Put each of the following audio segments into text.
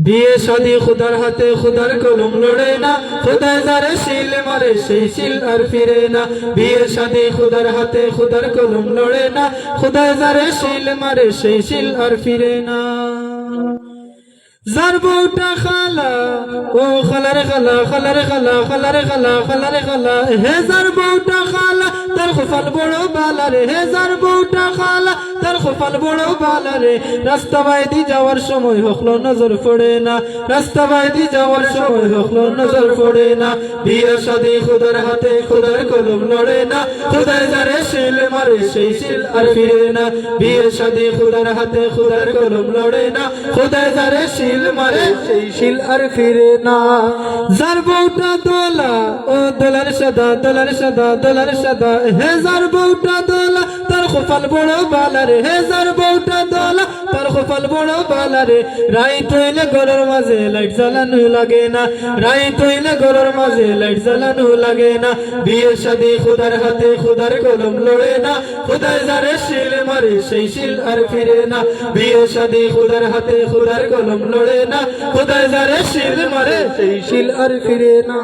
বিয়ে শাদী খুদার হাতে খুদার কলম লড়ে না, খুদায় যারে শিল মারে সেই শিল আর ফিরে না। বিয়ে শাদী খুদার হাতে খুদার কলম লড়ে না, খুদায় যারে শিল মারে সেই শিল আর ফিরে না। যার বউটা খালা ও খালার খালা, খালার খালা, খালার খালা, খালার খালা, হে যার বউটা খালা তার কপাল বড় বালা রে, হে যার বউটা খালা তার কপাল বড় বালা রে। রাস্তা বাইদি যাওয়ার সময় হকলো নজর পড়ে না, রাস্তা বাইদি যাওয়ার সময় হকলো নজর পড়ে না। বিয়ে শাদী খুদার হাতে খুদার কলম লড়ে না, খুদায় যারে শিল মারে সেই শিল আর ফিরে না। বিয়ে শাদী খুদার হাতে খুদার কলম লড়ে না, খুদায় যারে শিল মারে সেই শিল আর ফিরে না। যার বউটা দোলা ও দোলার সাদা, দোলার সাদা, দোলার সাদা, হে যার বউটা দোলা তার কপাল বড় বালা রে, হে যার বউটা দোলা তার কপাল বড় বালা রে। রাইত হইলে ঘরের মাঝে লাইট জ্বালানো লাগে না, রাইত হইলে ঘরের মাঝে লাইট জ্বালানো লাগে না। বিয়ে শাদী খুদার হাতে খুদার কলম লড়ে না, খুদায় যারে শিল মারে সেই শিল আর ফিরে না। বিয়ে শাদী খুদার হাতে খুদার কলম লড়ে না, খুদায় যারে শিল মারে সেই শিল আর ফিরে না।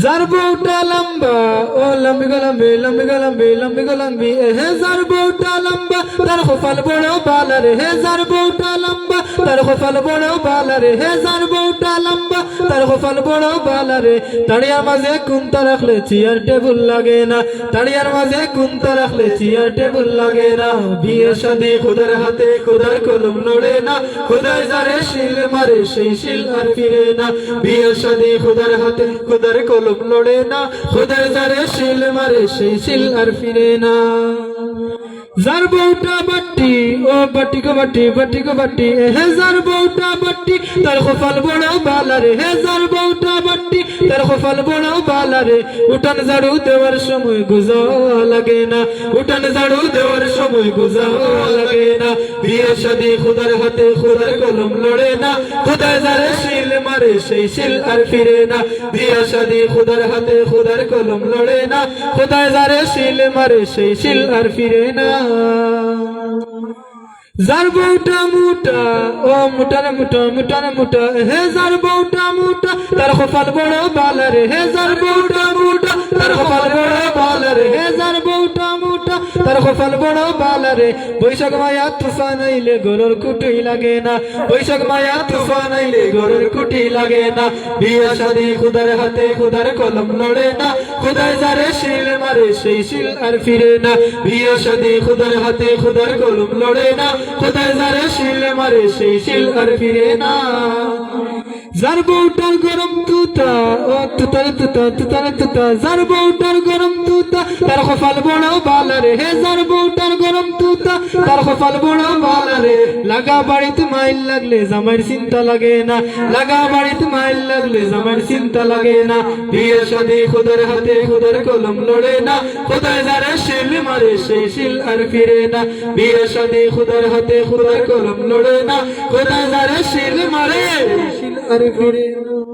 যার বউটা লম্বা ও লম্বি গলম্বি, লম্বি গলম্বি, লম্বি গলম্বি, হে যার বউটা লম্বা তার কপাল বড় বালা রে, হে যার বউটা লম্বা তার কপাল বড় বালা রে, হে যার বউটা লম্বা তার কপাল বড় বালা রে। তাড়িয়ার মাঝে কুন্তা রাখলে চেয়ার টেবিল লাগে না, তাড়িয়ার মাঝে কুন্তা রাখলে চেয়ার টেবিল লাগে না। বিয়ে শাদী খুদার হাতে খুদার কলম লড়ে না, খুদায় যারে শিল মারে সেই শিল আর ফিরে না। বিয়ে শাদী খুদার হাতে খুদার কলম লড়ে না, খুদায় যারে শিল মারে সেই শিল আর ফিরে না। যার বউটা বাটি ও বাটি গো বাটি, বাটি গো বাটি, হে যার বউটা বাটি তার কপাল বড় বালা রে, হে যার বউটা বাটি তার কপাল বড় বালা রে। উঠান ঝাড়ু দেওয়ার সময় গুজাওয়া লাগে না, উঠান ঝাড়ু দেওয়ার সময় গুজাওয়া লাগে না। বিয়ে শাদী খুদার হাতে খুদার কলম লড়ে না, খুদায় যারে শিল মারে সেই শিল আর ফিরে না। বিয়ে শাদী খুদার হাতে খুদার কলম লড়ে না, খুদায় যারে শিল মারে সেই শিল আর ফিরে না। যার বউটা মুটা ও মুটার মুটা, মুটার মুটা, হে যার বউটা মুটা তার কপাল বড় বালা রে, হে যার বউটা মুটা তার কপাল বড় বালা রে, হে যার বউটা মুটা তার কপাল বড় বালা রে। বৈশাখ মায়া তুফান আইলে গরুর কুটি লাগে না, বৈশাখ মায়া তুফান আইলে গরুর কুটি লাগে না। বিয়ে শাদী খুদার হাতে খুদার কলম লড়ে না, খুদায় যারে শিল মারে সেই শিল আর ফিরে না। বিয়ে শাদী খুদার হাতে খুদার কলম লড়ে না, খুদায় যারে শিল মারে সেই শিল আর ফিরে না। যার বউটার গরম তুতা ও তুতার তুতা, তুতার তুতা, যার বউটার গরম তুতা তার কপাল বড় বালা রে, হে যার বউটার গরম তুতা তার কপাল বড় বালা রে। লাগা বাড়িতে মাইল লাগলে জামাইর চিন্তা লাগে না, লাগা বাড়িতে মাইল লাগলে জামাইর চিন্তা লাগে না। বিয়ে শাদী খুদার হাতে খুদার কলম লড়ে না, খুদায় যারে শিল মারে সেই শিল আর ফিরে না। বিয়ে শাদী খুদার হাতে খুদার কলম লড়ে না, খুদায় যারে শিল মারে সেই শিল আর ফিরে না।